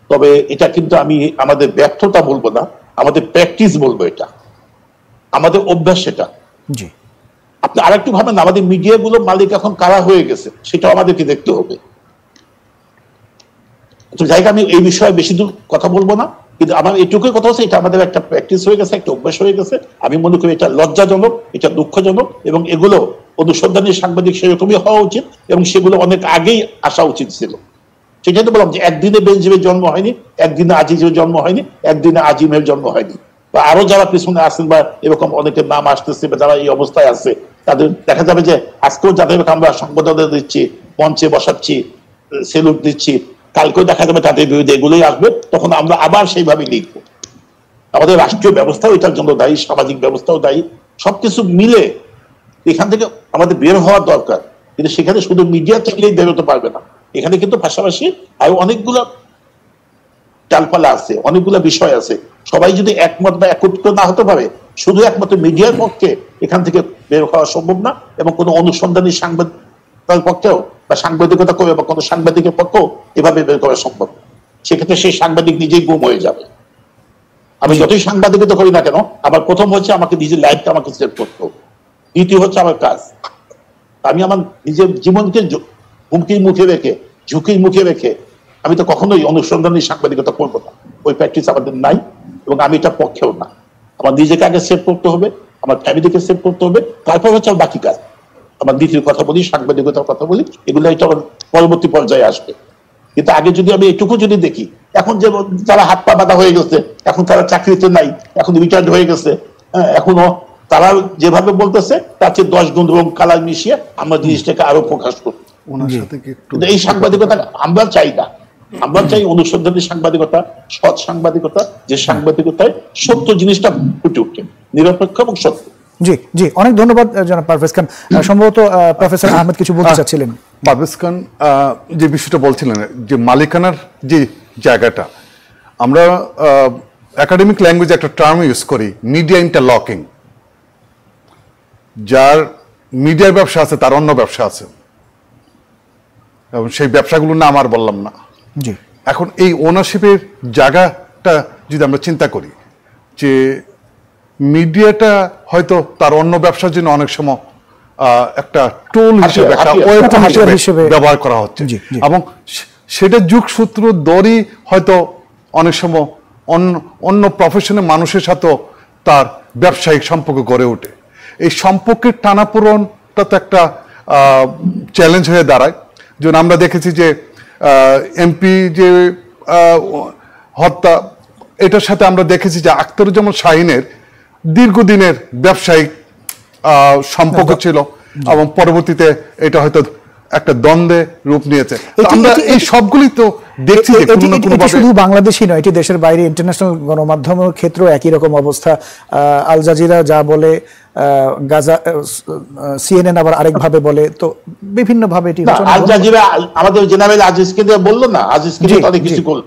তবে এটা কিন্তু আমি আমাদের ব্যর্থতা বলবো না, আমাদের প্র্যাকটিস বলবো, এটা আমাদের অভ্যাস। সেটা জি, আপনি আরেকটু ভাবেন, আমাদের মিডিয়াগুলো মালিক এখন কারা হয়ে গেছে, সেটা আমাদেরকে দেখতে হবে। তো জায়গা আমি এই বিষয়ে বেশি দূর কথা বলবো না, কিন্তু আমার এটুকুই কথা হচ্ছে, এটা আমাদের একটা প্র্যাকটিস হয়ে গেছে, একটা অভ্যাস হয়ে গেছে। আমি মনে করি এটা লজ্জাজনক, এটা দুঃখজনক, এবং এগুলো অনুসন্ধানী সাংবাদিক সেরকমই হওয়া উচিত, এবং সেগুলো অনেক আগেই আসা উচিত ছিল। সেটাই তো বললাম যে একদিনে বেনজিরের জন্ম হয়নি, একদিনে আজিজের জন্ম হয়নি, একদিনে আজিমের জন্ম হয়নি, বা আরো যারা পিছনে আসেন বা এরকম অনেকের নাম আসতেছে বা যারা এই অবস্থায় আছে, তাদের দেখা যাবে যে আজকেও যাদের আমরা সংবর্ধনা দিচ্ছি, মঞ্চে বসাচ্ছি, সেলুট দিচ্ছি, কালকেও দেখা যাবে তাদের বিরুদ্ধে এগুলোই আসবে, তখন আমরা আবার সেইভাবে লিখবো। আমাদের রাষ্ট্রীয় ব্যবস্থাও এটার জন্য দায়ী, সামাজিক ব্যবস্থাও দায়ী। সবকিছু মিলে এখান থেকে আমাদের বের হওয়ার দরকার, কিন্তু সেখানে শুধু মিডিয়া চাইলেই বেরোতে পারবে না। এখানে কিন্তু পাশাপাশি আরো অনেকগুলো ডালপালা আছে, অনেকগুলো বিষয় আছে। সবাই যদি একমত বা একত্রিত না হতে পারে, শুধু একমাত্র মিডিয়ার পক্ষে এখান থেকে বের হওয়া সম্ভব না, এবং কোনো অনুসন্ধানী সাংবাদিকতার পক্ষেও বা সাংবাদিকতা করে বা কোনো সাংবাদিকের পক্ষেও এভাবে বের করা সম্ভব না। সেক্ষেত্রে সেই সাংবাদিক নিজেই গুম হয়ে যাবে। আমি যতই সাংবাদিকতা করি না কেন, আমার প্রথম হচ্ছে আমাকে নিজের লাইফটা আমাকে সেভ করতে হবে, দ্বিতীয় হচ্ছে আমার কাজ। আমি আমার নিজের জীবনকে হুমকির মুখে রেখে, ঝুঁকির মুখে রেখে আমি তো কখনোই অনুসন্ধানী সাংবাদিকতা করবো না। ওই প্র্যাকটিস আমাদের নাই, এবং আমি এটা পক্ষেও না। আমার নিজেকে আগে সেভ করতে হবে, আমার ফ্যামিলিকে সেভ করতে হবে, তারপর হচ্ছে আমার বাকি কাজ। আমার নীতির কথা বলি, সাংবাদিকতার কথা বলি, এগুলো এটা আমার পরবর্তী পর্যায়ে আসবে। কিন্তু আগে যদি আমি এটুকু যদি দেখি, এখন যে যারা হাত পা বাঁধা হয়ে গেছে, এখন তারা চাকরিতে নাই, এখন রিটায়ার্ড হয়ে গেছে, এখনো তারা যেভাবে বলতেছে তার চেয়ে 10 গুণ রং কালার মিশিয়ে আমরা জিনিসটাকে আরো প্রকাশ করি। কিন্তু এই সাংবাদিকতা আমরা চাই না। আমরা চাই অনুসন্ধানী সাংবাদিকতা, সৎ সাংবাদিকতা, যে সাংবাদিকতায় সত্য জিনিসটা ফুটে উঠে, নিরপেক্ষ এবং সত্য। জি জি, অনেক ধন্যবাদ জনাব পারভেজ খান। সম্ভবত প্রফেসর আহমেদ কিছু বলতে চাচ্ছিলেন। পারভেজ খান যে বিষয়টা বলছিলেন, যে মালিকানার যে জায়গাটা, আমরা একাডেমিক ল্যাঙ্গুয়েজে একটা টার্ম ইউজ করি, মিডিয়া ইন্টারলকিং। যার মিডিয়ার ব্যবসা আছে তার অন্য ব্যবসা আছে, এবং সেই ব্যবসাগুলোর নাম আর বললাম না। জি, এখন এই ওনারশিপের জায়গাটা যদি আমরা চিন্তা করি, যে মিডিয়াটা হয়তো তার অন্য ব্যবসার জন্য অনেক সময় একটা টোল হিসেবে, একটা ওয়েপন হিসেবে ব্যবহার করা হচ্ছে, এবং সেটা যুগসূত্র দরই হয়তো অনেক সময় অন্য প্রফেশনের মানুষের সাথেও তার ব্যবসায়িক সম্পর্ক গড়ে ওঠে। এই সম্পর্কের টানাপোড়নটা তো একটা চ্যালেঞ্জ হয়ে দাঁড়ায়। যেমন আমরা দেখেছি যে এমপি যে হত্যা, এটার সাথে আমরা দেখেছি যে আখতারুজ্জামান শাহীনের দীর্ঘদিনের ব্যবসায়িক সম্পর্ক ছিল, এবং পরবর্তীতে এটা হয়তো একটা দ্বন্দ্বে রূপ নিয়েছে। আমরা এই সবগুলি তো দেখছি যে শুধু বাংলাদেশই নয়, এটি দেশের বাইরে ইন্টারন্যাশনাল গণমাধ্যমের ক্ষেত্রেও একই রকম অবস্থা। আল জাজিরা যা বলে, গাজা সিএনএন আবার আরেকভাবে বলে, তো বিভিন্ন ভাবে এটি। আল জাজিরা আমাদের জেনারেল আজিজকে বললো না, আজিজকে অনেক কিছু করলো।